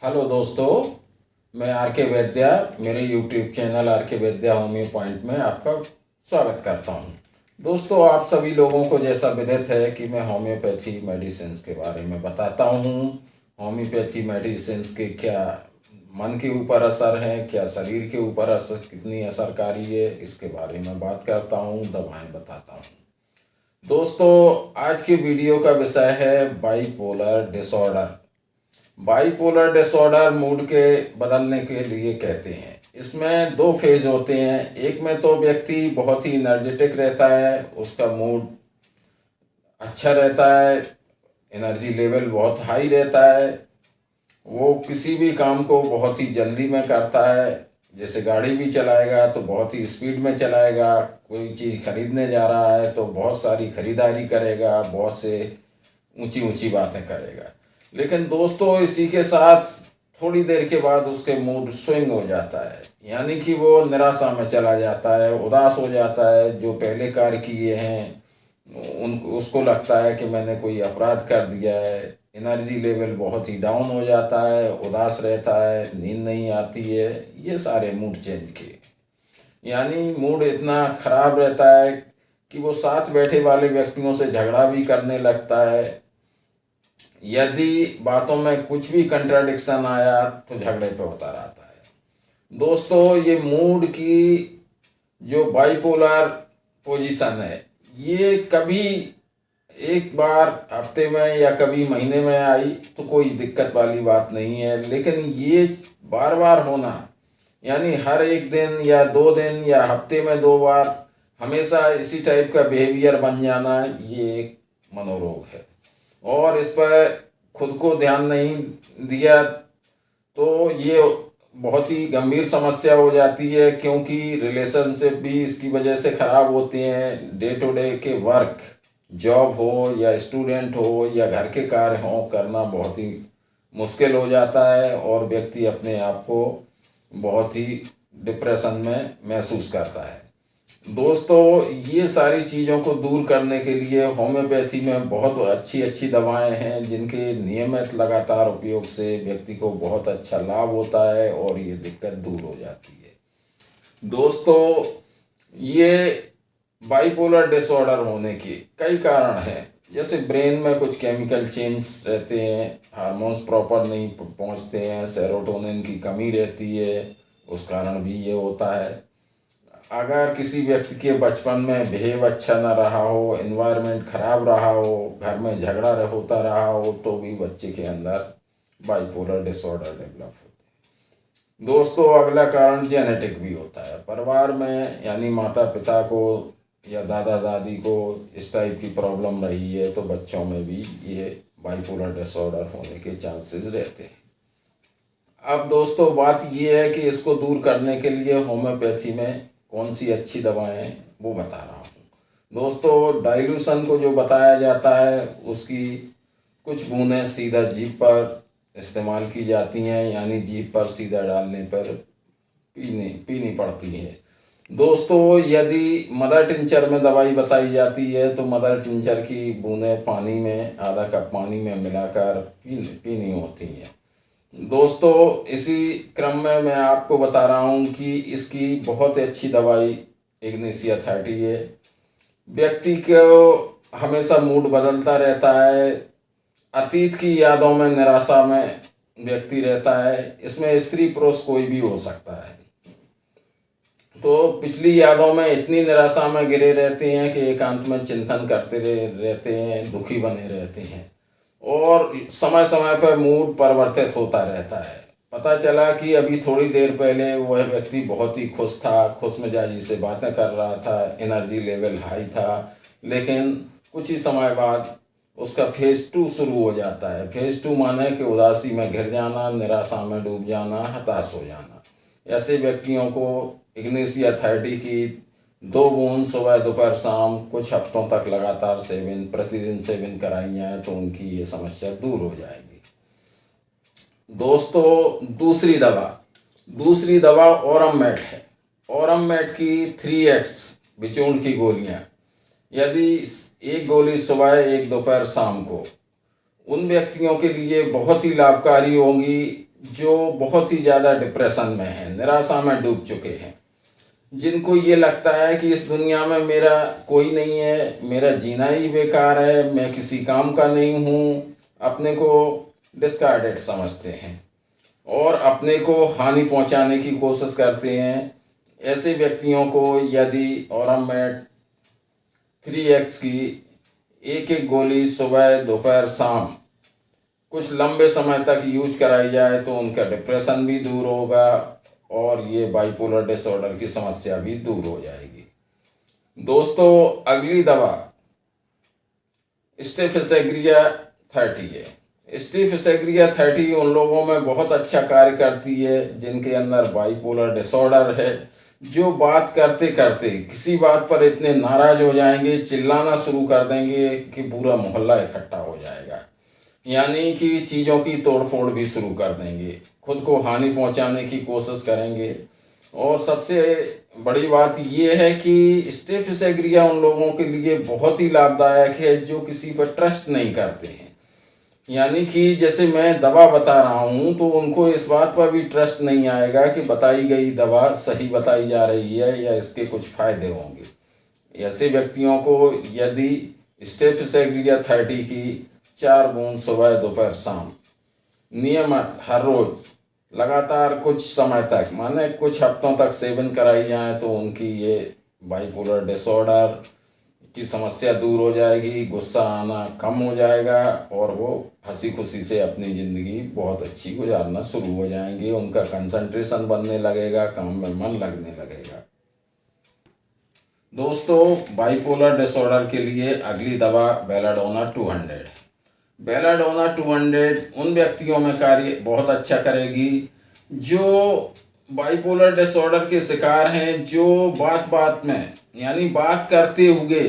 Hello दोस्तों, मैं are के वैद्या मेरे यूट्यूब चैनल आर के वैद्या होमियो पॉइंट में आपका स्वागत करता हूं। दोस्तों, आप सभी लोगों को जैसा विदित है कि मैं होम्योपैथी मेडिसिन के बारे में बताता हूं। होम्योपैथी मेडिसिन के क्या मन के ऊपर असर है, क्या शरीर के ऊपर असर, कितनी असरकारी है, इसके बारे में बात करता हूं, दवाएं बताता हूं। दोस्तों, आज की वीडियो का विषय है bipolar disorder. Bipolar disorder mood के बदलने के लिए कहते हैं। इसमें दो फेज होते हैं। एक में तो व्यक्ति बहुत ही एनर्जेटिक रहता है, उसका मूड अच्छा रहता है, एनर्जी लेवल बहुत हाई रहता है, वो किसी भी काम को बहुत ही जल्दी में करता है। जैसे गाड़ी भी चलाएगा तो बहुत ही स्पीड में चलाएगा, कोई चीज़ खरीदने जा रहा है तो बहुत सारी खरीदारी करेगा, बहुत से ऊंची ऊंची बातें करेगा। लेकिन दोस्तों, इसी के साथ थोड़ी देर के बाद उसके मूड स्विंग हो जाता है, यानी कि वो निराशा में चला जाता है, उदास हो जाता है। जो पहले कार्य किए हैं उनको उसको लगता है कि मैंने कोई अपराध कर दिया है। एनर्जी लेवल बहुत ही डाउन हो जाता है, उदास रहता है, नींद नहीं आती है। ये सारे मूड चेंज के, यानी मूड इतना खराब रहता है कि वो साथ बैठे वाले व्यक्तियों से झगड़ा भी करने लगता है। यदि बातों में कुछ भी कंट्राडिक्शन आया तो झगड़े पे होता रहता है। दोस्तों, ये मूड की जो बाइपोलर पोजीशन है, ये कभी एक बार हफ्ते में या कभी महीने में आई तो कोई दिक्कत वाली बात नहीं है। लेकिन ये बार बार होना, यानी हर एक दिन या 2 दिन या हफ्ते में 2 बार हमेशा इसी टाइप का बिहेवियर बन जाना, ये एक मनोरोग है। और इस पर खुद को ध्यान नहीं दिया तो ये बहुत ही गंभीर समस्या हो जाती है, क्योंकि रिलेशनशिप भी इसकी वजह से ख़राब होते हैं। डे टू डे के वर्क, जॉब हो या स्टूडेंट हो या घर के कार्य हो, करना बहुत ही मुश्किल हो जाता है और व्यक्ति अपने आप को बहुत ही डिप्रेशन में महसूस करता है। दोस्तों, ये सारी चीज़ों को दूर करने के लिए होम्योपैथी में बहुत अच्छी अच्छी दवाएं हैं, जिनके नियमित लगातार उपयोग से व्यक्ति को बहुत अच्छा लाभ होता है और ये दिक्कत दूर हो जाती है। दोस्तों, ये बाइपोलर डिसऑर्डर होने के कई कारण हैं। जैसे ब्रेन में कुछ केमिकल चेंज रहते हैं, हार्मोन्स प्रॉपर नहीं पहुंचते हैं, सेरोटोनिन की कमी रहती है, उस कारण भी ये होता है। अगर किसी व्यक्ति के बचपन में बिहेव अच्छा ना रहा हो, एनवायरनमेंट खराब रहा हो, घर में झगड़ा होता रहा हो, तो भी बच्चे के अंदर बाइपोलर डिसऑर्डर डेवलप होता है। दोस्तों, अगला कारण जेनेटिक भी होता है। परिवार में यानी माता पिता को या दादा दादी को इस टाइप की प्रॉब्लम रही है तो बच्चों में भी ये बाइपोलर डिसऑर्डर होने के चांसेस रहते हैं। अब दोस्तों, बात ये है कि इसको दूर करने के लिए होम्योपैथी में कौन सी अच्छी दवाएं हैं वो बता रहा हूँ। दोस्तों, डाइल्यूशन को जो बताया जाता है उसकी कुछ बूंदें सीधा जीभ पर इस्तेमाल की जाती हैं, यानी जीभ पर सीधा डालने पर पीनी पड़ती है। दोस्तों, यदि मदर टिंचर में दवाई बताई जाती है तो मदर टिंचर की बूंदें पानी में, आधा कप पानी में मिलाकर पीनी होती हैं। दोस्तों, इसी क्रम में मैं आपको बता रहा हूँ कि इसकी बहुत अच्छी दवाई इग्निसिया 30 है। व्यक्ति को हमेशा मूड बदलता रहता है, अतीत की यादों में, निराशा में व्यक्ति रहता है। इसमें स्त्री पुरुष कोई भी हो सकता है। तो पिछली यादों में इतनी निराशा में गिरे रहते हैं कि एकांत में चिंतन करते रहते हैं, दुखी बने रहते हैं और समय समय पर मूड परिवर्तित होता रहता है। पता चला कि अभी थोड़ी देर पहले वह व्यक्ति बहुत ही खुश था, खुश मिजाजी से बातें कर रहा था, एनर्जी लेवल हाई था, लेकिन कुछ ही समय बाद उसका फेज 2 शुरू हो जाता है। फेज 2 माने कि उदासी में घिर जाना, निराशा में डूब जाना, हताश हो जाना। ऐसे व्यक्तियों को इग्निसिया 30 की 2 बूंद सुबह दोपहर शाम कुछ हफ्तों तक लगातार सेवन, प्रतिदिन सेवन कराई जाए तो उनकी ये समस्या दूर हो जाएगी। दोस्तों, दूसरी दवा ओरममेट है। ओरममेट की 3x बिचूर्ण की गोलियां, यदि एक गोली सुबह, एक दोपहर शाम को, उन व्यक्तियों के लिए बहुत ही लाभकारी होंगी जो बहुत ही ज़्यादा डिप्रेशन में हैं, निराशा में डूब चुके हैं, जिनको ये लगता है कि इस दुनिया में मेरा कोई नहीं है, मेरा जीना ही बेकार है, मैं किसी काम का नहीं हूँ, अपने को डिस्कार्डेड समझते हैं और अपने को हानि पहुंचाने की कोशिश करते हैं। ऐसे व्यक्तियों को यदि औरमेट 3x की एक एक गोली सुबह दोपहर शाम कुछ लंबे समय तक यूज कराई जाए तो उनका डिप्रेशन भी दूर होगा और ये बाइपोलर डिसऑर्डर की समस्या भी दूर हो जाएगी। दोस्तों, अगली दवा स्टेफिसेग्रिया 30 है। स्टेफिसेग्रिया 30 उन लोगों में बहुत अच्छा कार्य करती है जिनके अंदर बाइपोलर डिसऑर्डर है, जो बात करते करते किसी बात पर इतने नाराज हो जाएंगे, चिल्लाना शुरू कर देंगे कि पूरा मोहल्ला इकट्ठा हो जाएगा, यानी कि चीज़ों की तोड़फोड़ भी शुरू कर देंगे, खुद को हानि पहुंचाने की कोशिश करेंगे। और सबसे बड़ी बात ये है कि स्टेफिसेग्रिया उन लोगों के लिए बहुत ही लाभदायक है जो किसी पर ट्रस्ट नहीं करते हैं, यानी कि जैसे मैं दवा बता रहा हूँ तो उनको इस बात पर भी ट्रस्ट नहीं आएगा कि बताई गई दवा सही बताई जा रही है या इसके कुछ फायदे होंगे। ऐसे व्यक्तियों को यदि स्टेफिसेग्रिया 30 की 4 बूंद सुबह दोपहर शाम नियमित हर रोज लगातार कुछ समय तक माने कुछ हफ्तों तक सेवन कराई जाए तो उनकी ये बाइपोलर डिसऑर्डर की समस्या दूर हो जाएगी, गुस्सा आना कम हो जाएगा और वो हंसी खुशी से अपनी ज़िंदगी बहुत अच्छी गुजारना शुरू हो जाएंगे। उनका कंसंट्रेशन बनने लगेगा, काम में मन लगने लगेगा। दोस्तों, बाइपोलर डिसऑर्डर के लिए अगली दवा बेलाडोना 200 है। बेलाडोना 200 उन व्यक्तियों में कार्य बहुत अच्छा करेगी जो बाइपोलर डिसऑर्डर के शिकार हैं, जो बात बात में यानी बात करते हुए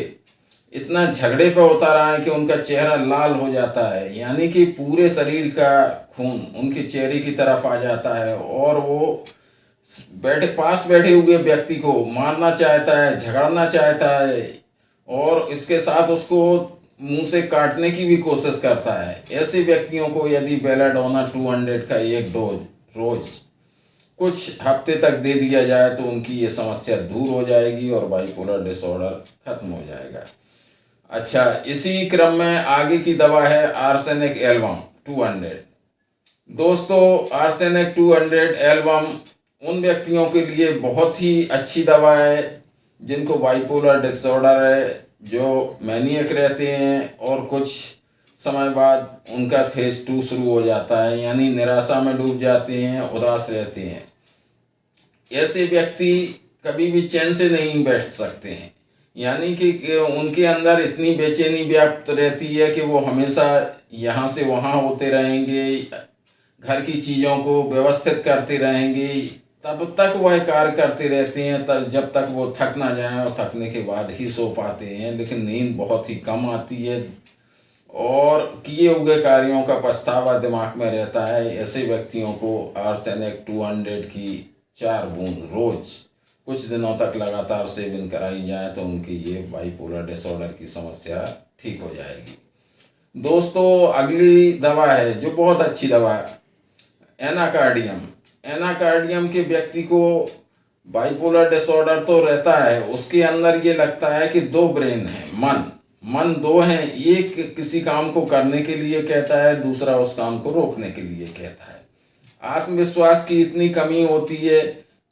इतना झगड़े पे उतर आए कि उनका चेहरा लाल हो जाता है, यानी कि पूरे शरीर का खून उनके चेहरे की तरफ आ जाता है और वो पास बैठे हुए व्यक्ति को मारना चाहता है, झगड़ना चाहता है और इसके साथ उसको मुंह से काटने की भी कोशिश करता है। ऐसे व्यक्तियों को यदि बेलाडोना 200 का एक डोज रोज कुछ हफ्ते तक दे दिया जाए तो उनकी ये समस्या दूर हो जाएगी और बाइपोलर डिसऑर्डर खत्म हो जाएगा। अच्छा, इसी क्रम में आगे की दवा है आर्सेनिक एल्बम 200। दोस्तों, आर्सेनिक 200 एल्बम उन व्यक्तियों के लिए बहुत ही अच्छी दवा है जिनको बाइपोलर डिसऑर्डर है, जो मैनियक रहते हैं और कुछ समय बाद उनका फेज 2 शुरू हो जाता है, यानी निराशा में डूब जाते हैं, उदास रहते हैं। ऐसे व्यक्ति कभी भी चैन से नहीं बैठ सकते हैं, यानी कि उनके अंदर इतनी बेचैनी व्याप्त रहती है कि वो हमेशा यहाँ से वहाँ होते रहेंगे, घर की चीज़ों को व्यवस्थित करते रहेंगे, तब तक वह कार्य करते रहते हैं तब जब तक वो थक ना जाएं और थकने के बाद ही सो पाते हैं, लेकिन नींद बहुत ही कम आती है और किए हुए कार्यों का पछतावा दिमाग में रहता है। ऐसे व्यक्तियों को आर्सेनिक 200 की 4 बूंद रोज कुछ दिनों तक लगातार सेवन कराई जाए तो उनकी ये बाइपोलर डिसऑर्डर की समस्या ठीक हो जाएगी। दोस्तों, अगली दवा है जो बहुत अच्छी दवा है, एनाकार्डियम। एनाकार्डियम के व्यक्ति को बाइपोलर डिसऑर्डर तो रहता है, उसके अंदर ये लगता है कि 2 ब्रेन है, मन 2 हैं, एक किसी काम को करने के लिए कहता है, दूसरा उस काम को रोकने के लिए कहता है। आत्मविश्वास की इतनी कमी होती है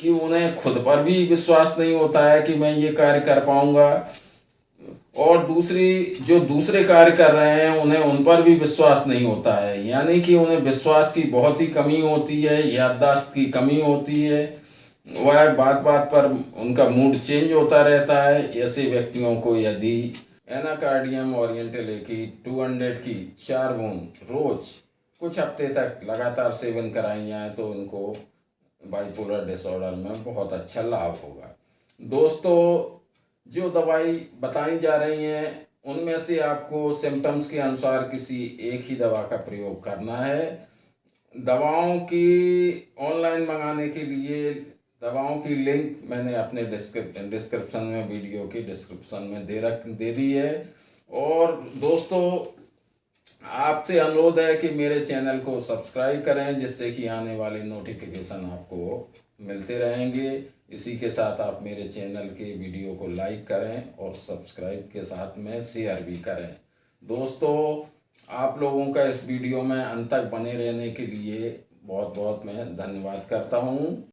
कि उन्हें खुद पर भी विश्वास नहीं होता है कि मैं ये कार्य कर पाऊंगा और जो दूसरे कार्य कर रहे हैं उन्हें उन पर भी विश्वास नहीं होता है, यानी कि उन्हें विश्वास की बहुत ही कमी होती है, याददाश्त की कमी होती है, वह बात बात पर उनका मूड चेंज होता रहता है। ऐसे व्यक्तियों को यदि एनाकार्डियम ओरिएंटल की 200 की 4 बूंद रोज कुछ हफ्ते तक लगातार सेवन कराई जाए तो उनको बाइपोलर डिसऑर्डर में बहुत अच्छा लाभ होगा। दोस्तों, जो दवाई बताई जा रही हैं उनमें से आपको सिम्टम्स के अनुसार किसी एक ही दवा का प्रयोग करना है। दवाओं की ऑनलाइन मंगाने के लिए दवाओं की लिंक मैंने अपने डिस्क्रिप्शन में, वीडियो के डिस्क्रिप्शन में दे दी है। और दोस्तों, आपसे अनुरोध है कि मेरे चैनल को सब्सक्राइब करें, जिससे कि आने वाले नोटिफिकेशन आपको मिलते रहेंगे। इसी के साथ आप मेरे चैनल के वीडियो को लाइक करें और सब्सक्राइब के साथ में शेयर भी करें। दोस्तों, आप लोगों का इस वीडियो में अंत तक बने रहने के लिए बहुत बहुत मैं धन्यवाद करता हूँ।